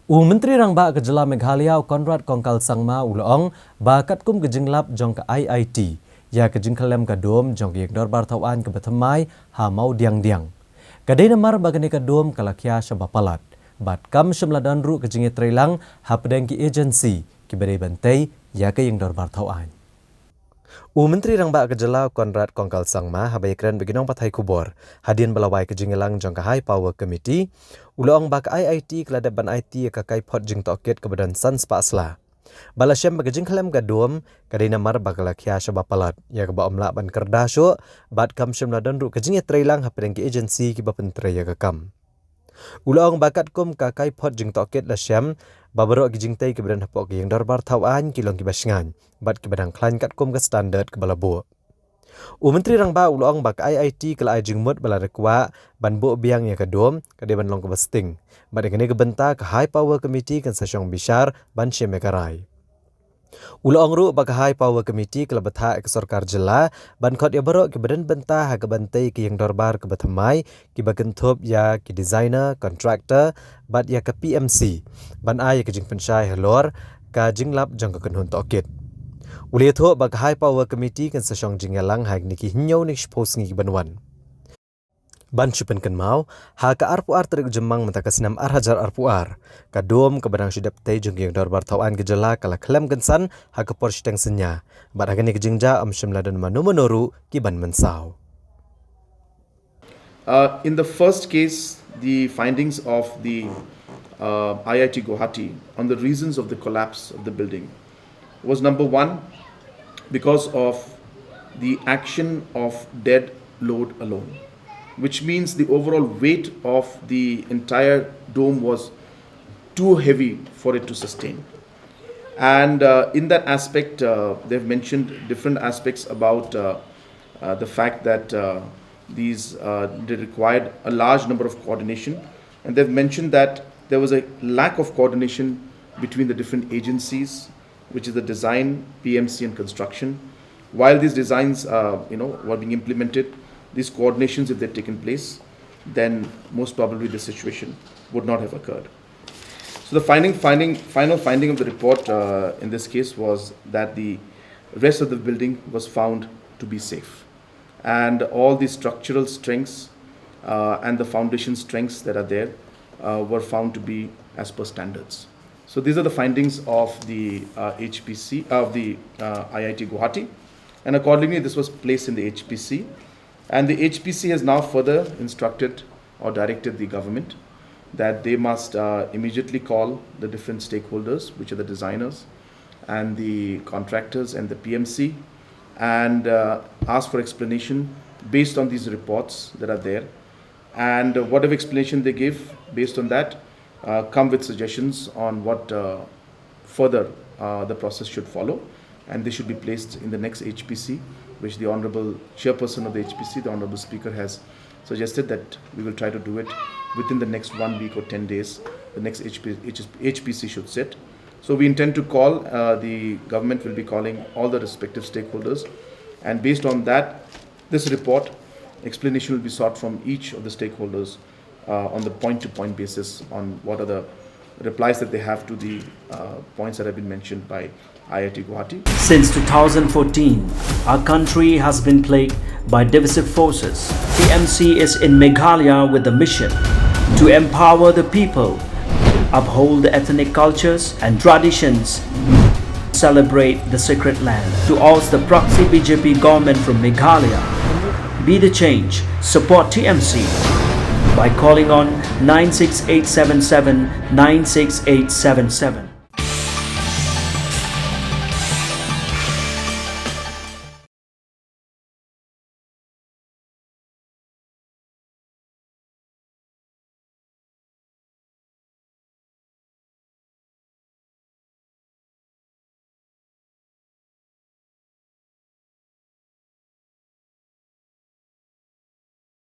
Menteri Rangba ke Jela Meghalaya Konrad Kongkal Sangma Uloong bakat kum ke jinglap jong ke IIT ya ke jing Khyllem ke dom jong ke dorbar tawan ke betemai ha mau diang-diang. Kadai namar bagani ke dom ke Khia Shaba Palat. Bat kam semladan ru ke jingi trilang ha pedang ki agensi ki bedai bantai ya ke yang dorbar tawan. Menteri Rangba ke Jela Konrad Kongkal Sangma habai keren beginong pathai kubor hadian belawai ke jingilang jong ke High Power Committee uloong bak IIT kelada ban IT ke kai pot jing toket ke badan sans pasla balasem bag jing Khyllem ke dom kadai namar bakala Khia Shaba Palat ya ke ba omla ban kerdasyo bat kam semladan ru ke jingi trilang ha pedang ki agensi ki ba pentre ya ke kam uloong bakat kum ka kai pot jing toket la syam babaro ki jing tai ke badan hapok yang darbar tawan ki long ki basngan bat ki badang klan kat kum ke standard ke balabo Menteri Rangba uloong bak IIT kala jing mut bala rekwa ban bo biang ya ke dom kade ban long ke besting bat ngene ke benta ke High Power Committee kan sasyong bishar ban syemekarai uloong ru bak High Power Committee kala betha ke sarkar jela ban khot ya baro ke badan benta ha ke bantai ke yang darbar ke bethamai ki bagenthop ya ki designer contractor bat ya ke PMC ban ai ke jing pensyai halor ka jinglap jong ke kenhun tokit Uli itu bag High Power Committee kan sasyong jingalang hag niki hinyaw ni expose ngi banwan. Ban chupen kan mau ha ka arpuar terik jemang mentakas 6 hajar arpuar. Ka dom ke badang sidap tay jung yang dorbar tawan ke jela kala Khyllem gensan ha ke por siteng senya. Bat hagani ke jingja semladan manu menoru ki ban mensau. In the first case, the findings of the IIT Guwahati on the reasons of the collapse of the building was number one, because of the action of dead load alone, which means the overall weight of the entire dome was too heavy for it to sustain. And in that aspect, they've mentioned different aspects about the fact that they required a large number of coordination, and they've mentioned that there was a lack of coordination between the different agencies, which is the design, PMC and construction. While these designs were being implemented, these coordinations, if they'd taken place, then most probably the situation would not have occurred. So the final finding of the report in this case was that the rest of the building was found to be safe. And all the structural strengths and the foundation strengths that are there were found to be as per standards. So these are the findings of the HPC, of the IIT Guwahati, and accordingly this was placed in the HPC, and the HPC has now further instructed or directed the government that they must immediately call the different stakeholders, which are the designers and the contractors and the PMC, and ask for explanation based on these reports that are there, and whatever explanation they give based on that, come with suggestions on what further the process should follow, and they should be placed in the next HPC, which the Honorable Chairperson of the HPC, the Honorable Speaker, has suggested that we will try to do it within the next 1 week or 10 days. The next HPC should sit. So we intend to call, the government will be calling all the respective stakeholders, and based on that, this report, explanation will be sought from each of the stakeholders on the point-to-point basis on what are the replies that they have to the points that have been mentioned by IIT Guwahati. Since 2014, our country has been plagued by divisive forces. PMC is in Meghalaya with the mission to empower the people, uphold the ethnic cultures and traditions, celebrate the sacred land. To oust the proxy BJP government from Meghalaya, be the change, support TMC by calling on 96877 96877.